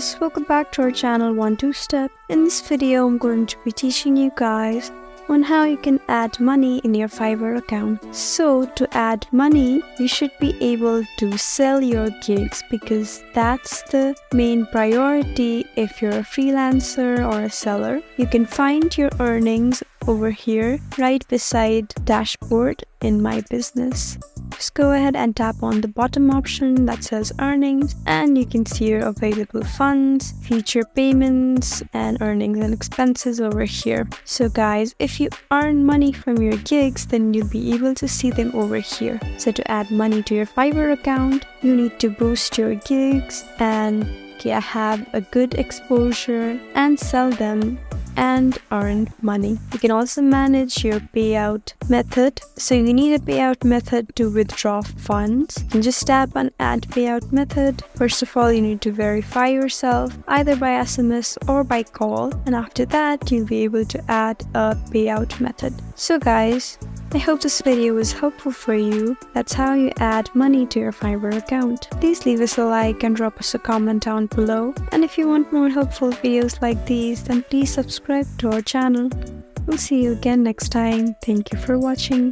guys, welcome back to our channel 1-2 Step. In this video, I'm going to be teaching you guys on how you can add money in your Fiverr account. So to add money, you should be able to sell your gigs because that's the main priority if you're a freelancer or a seller. You can find your earnings over here right beside dashboard in my business. Just go ahead and tap on the bottom option that says earnings, and you can see your available funds, future payments, and earnings and expenses over here. So guys, if you earn money from your gigs, then you'll be able to see them over here. So to add money to your Fiverr account, you need to boost your gigs and have a good exposure and sell them and earn money. You can also manage your payout method. So you need a payout method to withdraw funds. You can just tap on add payout method. First of all, you need to verify yourself either by SMS or by call, and after that you'll be able to add a payout method. So guys, I hope this video was helpful for you. That's how you add money to your Fiverr account. Please leave us a like and drop us a comment down below. And if you want more helpful videos like these, then please subscribe to our channel. We'll see you again next time. Thank you for watching.